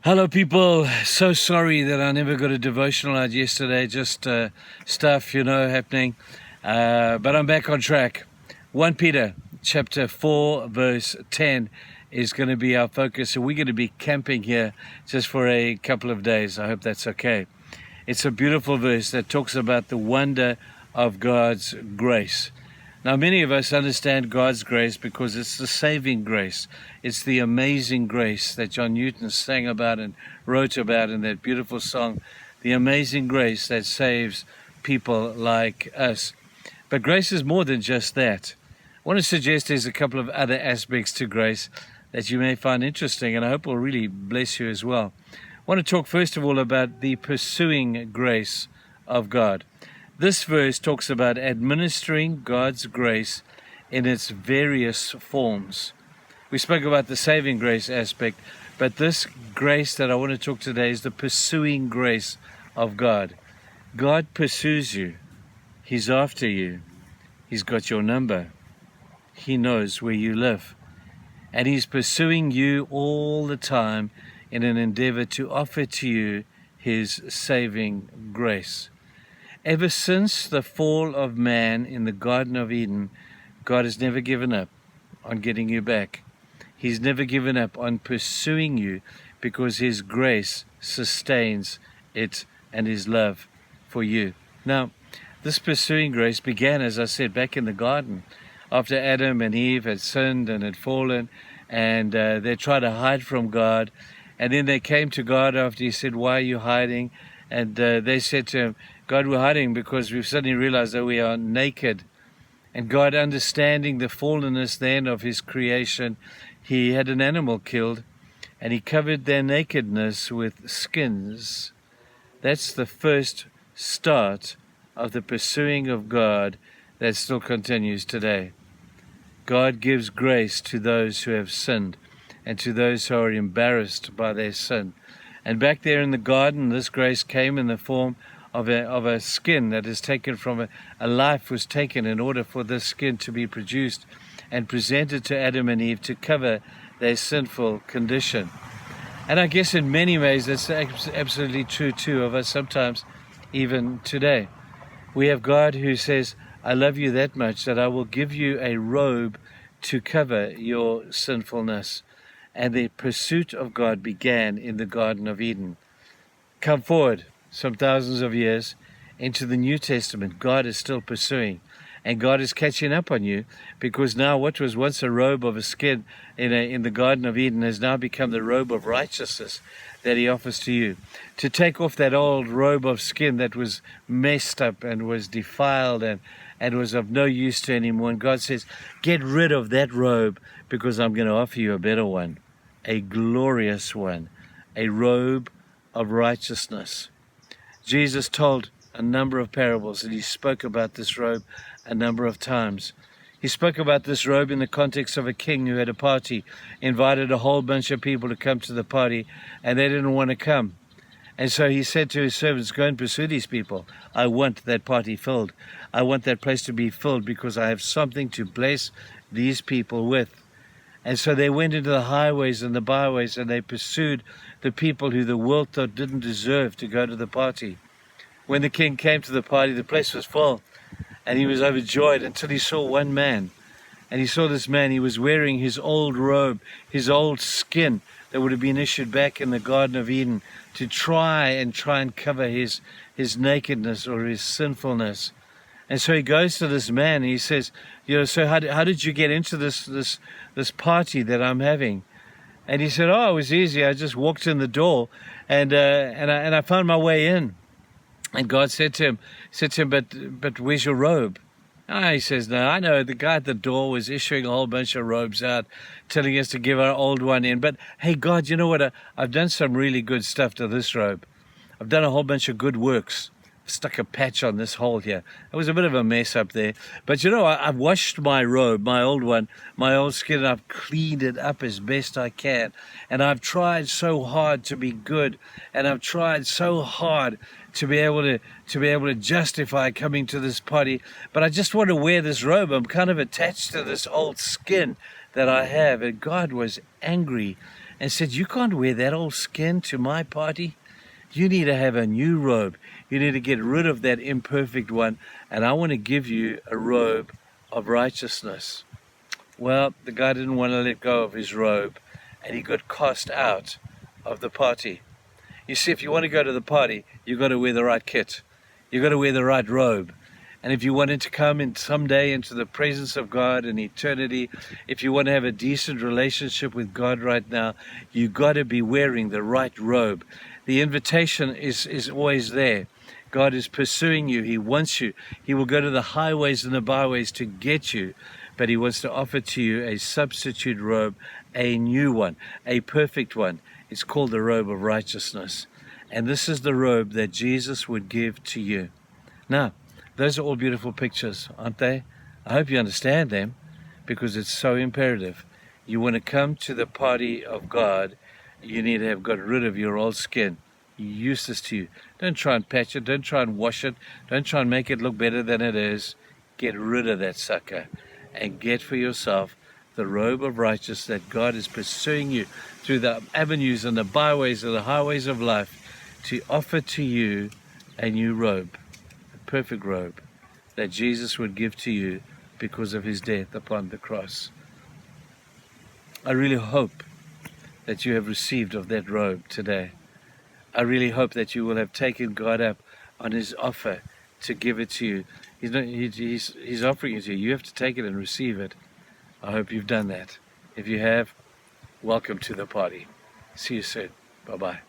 Hello, people. So sorry that I never got a devotional out yesterday. Just stuff, happening. But I'm back on track. 1 Peter chapter 4, verse 10 is going to be our focus. So we're going to be camping here just for a couple of days. I hope that's okay. It's a beautiful verse that talks about the wonder of God's grace. Now, many of us understand God's grace because it's the saving grace. It's the amazing grace that John Newton sang about and wrote about in that beautiful song, the amazing grace that saves people like us. But grace is more than just that. I want to suggest there's a couple of other aspects to grace that you may find interesting, and I hope will really bless you as well. I want to talk first of all about the pursuing grace of God. This verse talks about administering God's grace in its various forms. We spoke about the saving grace aspect, but this grace that I want to talk today is the pursuing grace of God. God pursues you. He's after you. He's got your number. He knows where you live. And He's pursuing you all the time in an endeavor to offer to you His saving grace. Ever since the fall of man in the Garden of Eden, God has never given up on getting you back. He's never given up on pursuing you because His grace sustains it and His love for you. Now, this pursuing grace began, as I said, back in the garden after Adam and Eve had sinned and had fallen, and they tried to hide from God. And then they came to God after He said, "Why are you hiding?" And they said to Him, "God, we're hiding because we've suddenly realized that we are naked." And God, understanding the fallenness then of His creation, He had an animal killed, and He covered their nakedness with skins. That's the first start of the pursuing of God that still continues today. God gives grace to those who have sinned and to those who are embarrassed by their sin. And back there in the garden, this grace came in the form of a skin that is taken from a life was taken in order for this skin to be produced and presented to Adam and Eve to cover their sinful condition. And I guess in many ways that's absolutely true too of us sometimes, even today. We have God who says, "I love you that much that I will give you a robe to cover your sinfulness." And the pursuit of God began in the Garden of Eden. Come forward some thousands of years into the New Testament, God is still pursuing, and God is catching up on you, because now what was once a robe of a skin in the Garden of Eden has now become the robe of righteousness that He offers to you. To take off that old robe of skin that was messed up and was defiled and was of no use to anyone. And God says, get rid of that robe because I'm going to offer you a better one, a glorious one, a robe of righteousness. Jesus told a number of parables, and He spoke about this robe a number of times. He spoke about this robe in the context of a king who had a party, invited a whole bunch of people to come to the party, and they didn't want to come. And so He said to His servants, go and pursue these people. I want that party filled. I want that place to be filled because I have something to bless these people with. And so they went into the highways and the byways, and they pursued the people who the world thought didn't deserve to go to the party. When the king came to the party, the place was full, and he was overjoyed until he saw one man. And he saw this man, he was wearing his old robe, his old skin that would have been issued back in the Garden of Eden to try and cover his nakedness or his sinfulness. And so he goes to this man and he says, so how did you get into this party that I'm having? And he said, it was easy. I just walked in the door and I found my way in. And God said to him, but where's your robe? He says, no, I know the guy at the door was issuing a whole bunch of robes out, telling us to give our old one in. But hey, God, you know what? I've done some really good stuff to this robe. I've done a whole bunch of good works. Stuck a patch on this hole here. It was a bit of a mess up there. But I've washed my robe, my old one, my old skin, and I've cleaned it up as best I can. And I've tried so hard to be good. And I've tried so hard to be able to justify coming to this party. But I just want to wear this robe. I'm kind of attached to this old skin that I have. And God was angry and said, you can't wear that old skin to my party. You need to have a new robe. You need to get rid of that imperfect one, and I want to give you a robe of righteousness. Well, the guy didn't want to let go of his robe, and he got cast out of the party. You see, if you want to go to the party, you've got to wear the right kit. You've got to wear the right robe. And if you wanted to come in someday into the presence of God in eternity, if you want to have a decent relationship with God right now, you've got to be wearing the right robe. The invitation is always there. God is pursuing you. He wants you. He will go to the highways and the byways to get you. But he wants to offer to you a substitute robe, a new one, a perfect one. It's called the robe of righteousness. And this is the robe that Jesus would give to you. Now, those are all beautiful pictures, aren't they? I hope you understand them, because it's so imperative. You want to come to the party of God, you need to have got rid of your old skin. Useless to you. Don't try and patch it. Don't try and wash it. Don't try and make it look better than it is. Get rid of that sucker and get for yourself the robe of righteousness that God is pursuing you through the avenues and the byways and the highways of life to offer to you a new robe, a perfect robe that Jesus would give to you because of his death upon the cross. I really hope that you have received of that robe today. I really hope that you will have taken God up on his offer to give it to you. He's offering it to you. You have to take it and receive it. I hope you've done that. If you have, welcome to the party. See you soon. Bye-bye.